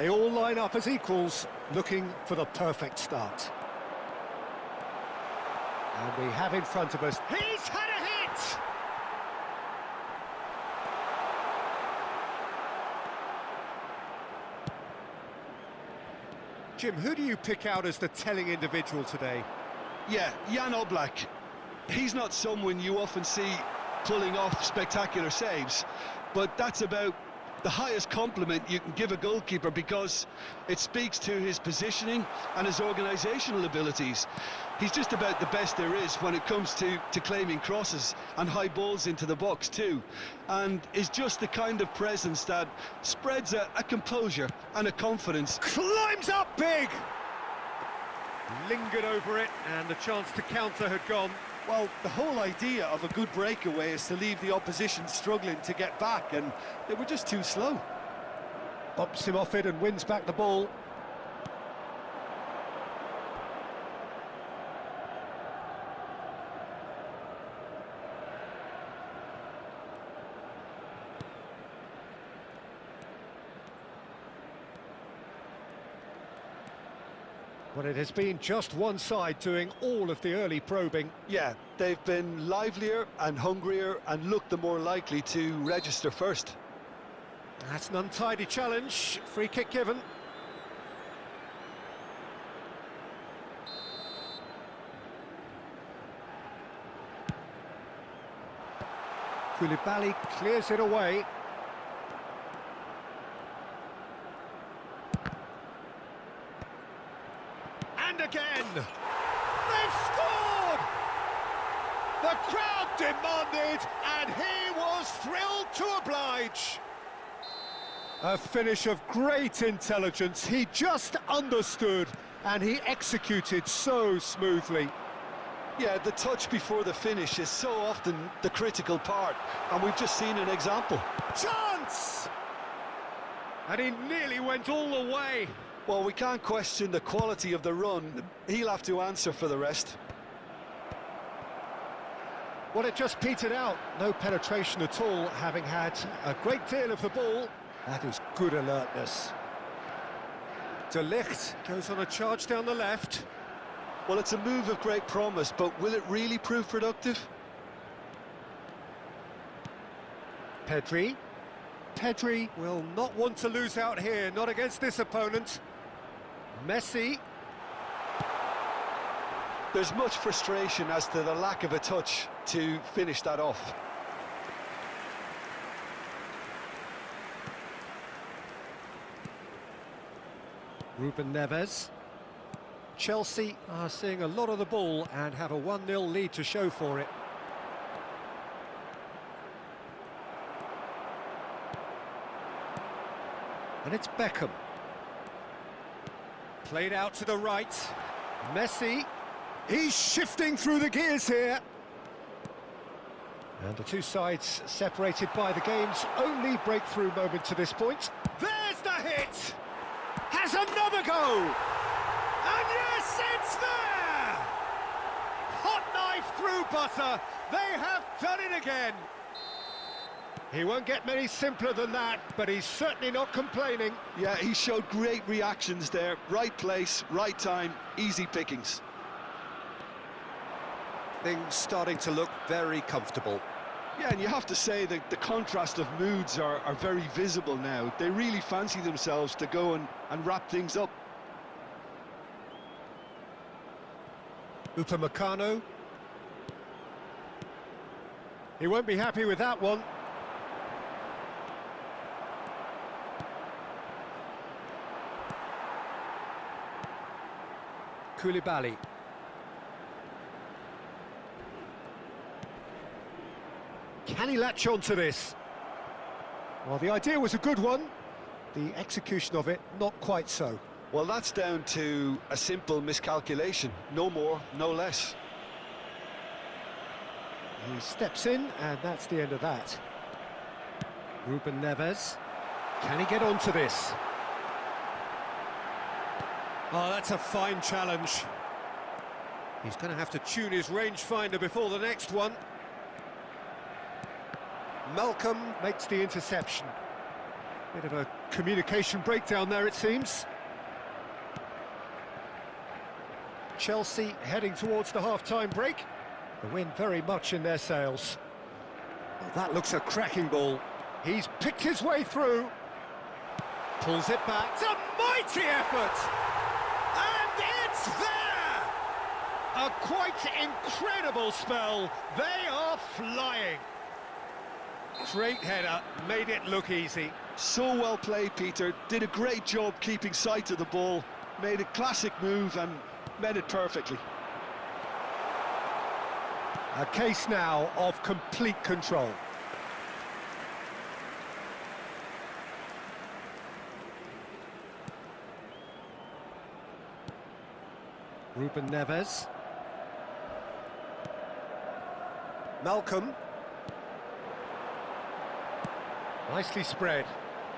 They all line up as equals, looking for the perfect start. And we have in front of us... He's had a hit! Jim, who do you pick out as the telling individual today? Yeah, Jan Oblak. He's not someone you often see pulling off spectacular saves, but that's about the highest compliment you can give a goalkeeper, because it speaks to his positioning and his organisational abilities. He's just about the best there is when it comes to claiming crosses and high balls into the box too, and is just the kind of presence that spreads a composure and a confidence. Climbs up big! Lingered over it, and the chance to counter had gone. Well, the whole idea of a good breakaway is to leave the opposition struggling to get back, and they were just too slow. Bumps him off it and wins back the ball. Well, it has been just one side doing all of the early probing. Yeah, they've been livelier and hungrier and looked the more likely to register first. That's an untidy challenge. Free kick given. Koulibaly clears it away. And again! They've scored! The crowd demanded, and he was thrilled to oblige. A finish of great intelligence. He just understood, and he executed so smoothly. Yeah, the touch before the finish is so often the critical part, and we've just seen an example. Chance! And he nearly went all the way. Well, we can't question the quality of the run. He'll have to answer for the rest. Well, it just petered out. No penetration at all, having had a great deal of the ball. That is good alertness. De Ligt goes on a charge down the left. Well, it's a move of great promise, but will it really prove productive? Pedri. Pedri will not want to lose out here, not against this opponent. Messi. There's much frustration as to the lack of a touch to finish that off. Ruben Neves. Chelsea are seeing a lot of the ball and have a 1-0 lead to show for it. And it's Beckham. Played out to the right. Messi. He's shifting through the gears here. And the two sides separated by the game's only breakthrough moment to this point. There's the hit! Has another go! And yes, it's there! Hot knife through butter. They have done it again. He won't get many simpler than that, but he's certainly not complaining. Yeah, he showed great reactions there. Right place, right time, easy pickings. Things starting to look very comfortable. Yeah, and you have to say that the contrast of moods are very visible now. They really fancy themselves to go and wrap things up. Upamecano. He won't be happy with that one. Koulibaly. Can he latch on to this? Well, the idea was a good one. The execution of it, not quite so. Well, that's down to a simple miscalculation. No more, no less. He steps in, and that's the end of that. Ruben Neves. Can he get onto this? Oh, that's a fine challenge. He's going to have to tune his rangefinder before the next one. Malcolm makes the interception. Bit of a communication breakdown there, it seems. Chelsea heading towards the half-time break. The wind very much in their sails. Well, that looks a cracking ball. He's picked his way through. Pulls it back. It's a mighty effort! And it's there! A quite incredible spell. They are flying. Great header, made it look easy. So well played, Peter. Did a great job keeping sight of the ball. Made a classic move and met it perfectly. A case now of complete control. Ruben Neves. Malcolm. Nicely spread.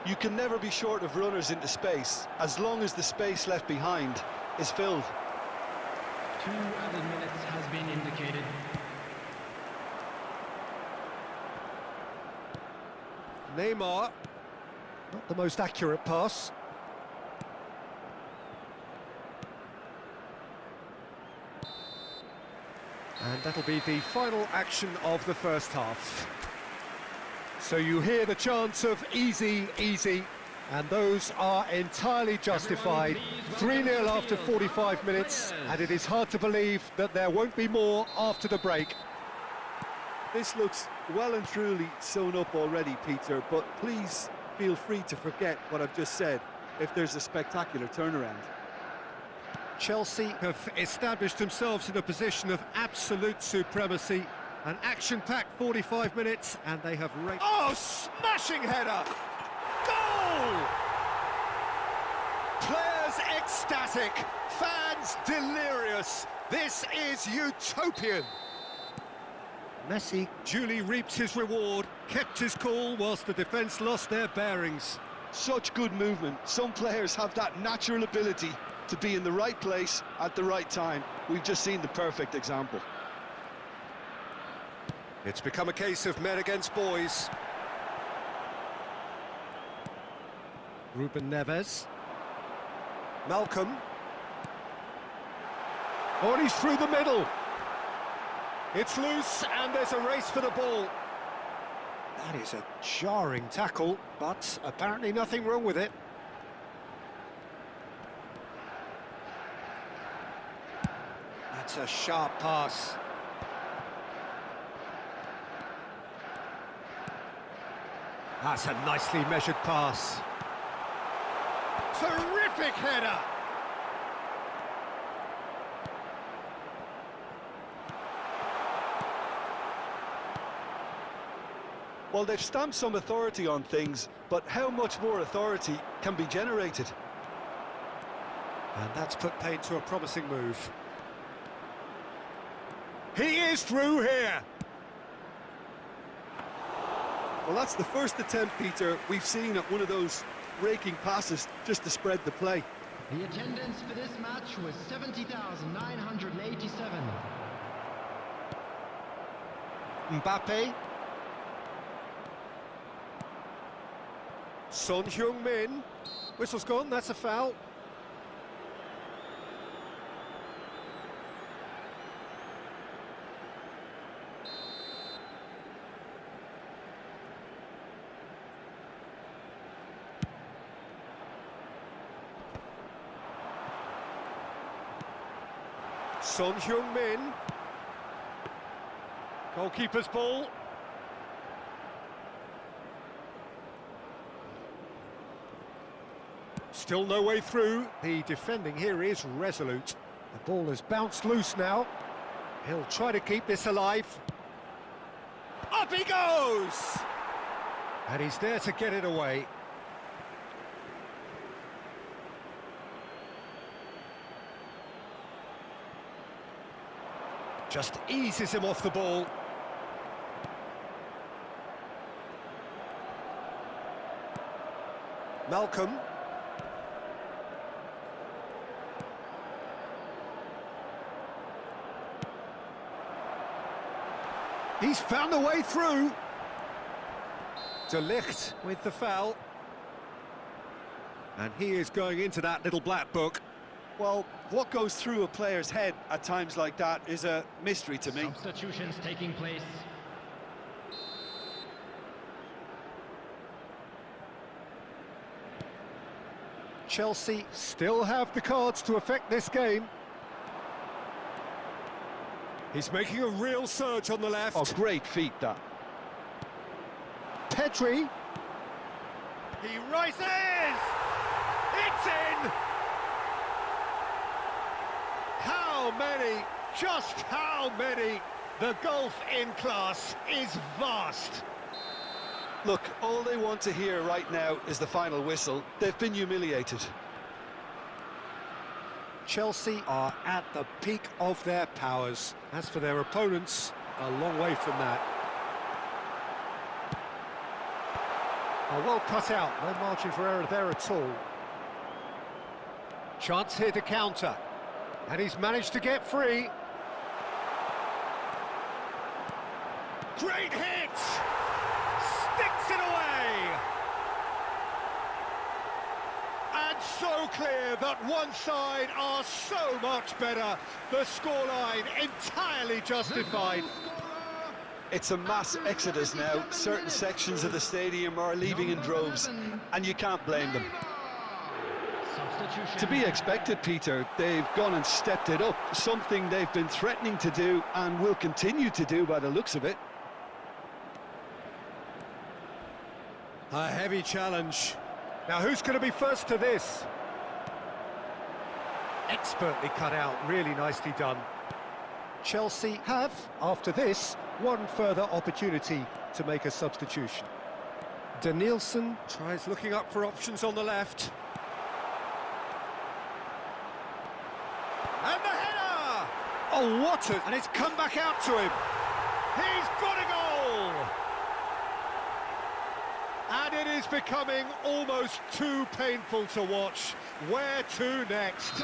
You can never be short of runners into space, as long as the space left behind is filled. 2 added minutes has been indicated. Neymar. Not the most accurate pass. And that'll be the final action of the first half. So you hear the chants of easy, easy, and those are entirely justified. 3-0 after 45 minutes, and it is hard to believe that there won't be more after the break. This looks well and truly sewn up already, Peter, but please feel free to forget what I've just said if there's a spectacular turnaround. Chelsea have established themselves in a position of absolute supremacy. An action-packed 45 minutes, and they have raked... Oh, smashing header! Goal! Players ecstatic, fans delirious. This is utopian. Messi duly reaps his reward, kept his cool whilst the defence lost their bearings. Such good movement. Some players have that natural ability to be in the right place at the right time. We've just seen the perfect example. It's become a case of men against boys. Ruben Neves. Malcolm. Oh, and he's through the middle. It's loose, and there's a race for the ball. That is a jarring tackle, but apparently nothing wrong with it. That's a sharp pass. That's a nicely measured pass. Terrific header! Well, they've stamped some authority on things, but how much more authority can be generated? And that's put paid to a promising move. He is through here! Well, that's the first attempt, Peter, we've seen at one of those raking passes just to spread the play. The attendance for this match was 70,987. Mbappe. Son Heung-min. Whistle's gone, that's a foul. Son Heung-min. Goalkeeper's ball. Still no way through. The defending here is resolute. The ball has bounced loose now. He'll try to keep this alive. Up he goes! And he's there to get it away. Just eases him off the ball. Malcolm. He's found a way through. De Ligt with the foul. And he is going into that little black book. Well, what goes through a player's head at times like that is a mystery to me. Substitutions taking place. Chelsea still have the cards to affect this game. He's making a real surge on the left. Oh, great feat, that. Pedri. He rises! It's in! How many? Just how many? The gulf in class is vast. Look, all they want to hear right now is the final whistle. They've been humiliated. Chelsea are at the peak of their powers. As for their opponents, a long way from that. Oh, well cut out, no margin for error there at all. Chance here to counter, and he's managed to get free. Great hit! Sticks it away! And so clear that one side are so much better. The scoreline entirely justified. It's a mass exodus now. Certain sections of the stadium are leaving in droves, and you can't blame them. To be expected, Peter. They've gone and stepped it up, something they've been threatening to do and will continue to do by the looks of it. A heavy challenge. Now who's going to be first to this? Expertly cut out, really nicely done. Chelsea have, after this, one further opportunity to make a substitution. Danielson tries looking up for options on the left. And the header! Oh, what a... And it's come back out to him. He's got a goal! And it is becoming almost too painful to watch. Where to next?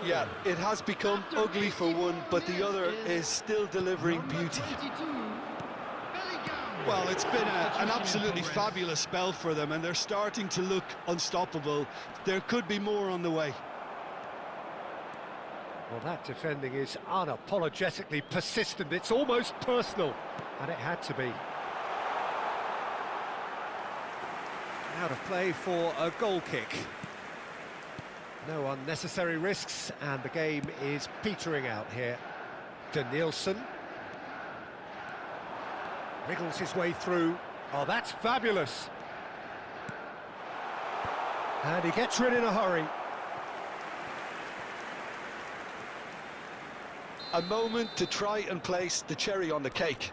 Yeah, it has become ugly for one, but the other is still delivering beauty. Well, it's been an absolutely fabulous spell for them, and they're starting to look unstoppable. There could be more on the way. Well, that defending is unapologetically persistent. It's almost personal, and it had to be. Out of play for a goal kick. No unnecessary risks, and the game is petering out here. Danielson wriggles his way through. Oh, that's fabulous. And he gets rid in a hurry. A moment to try and place the cherry on the cake.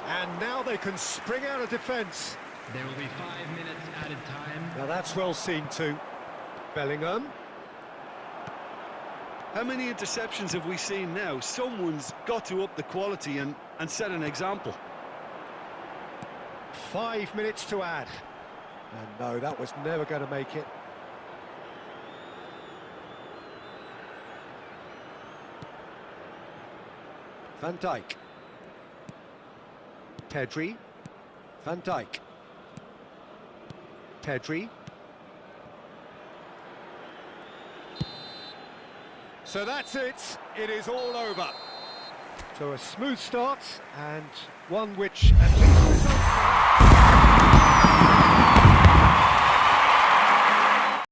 And now they can spring out of defence. There will be 5 minutes added time. Now that's well seen too. Bellingham. How many interceptions have we seen now? Someone's got to up the quality and set an example. 5 minutes to add. And no, that was never going to make it. Van Dijk. Pedri. Van Dijk. Pedri. So that's it. It is all over. So a smooth start, and one which at least...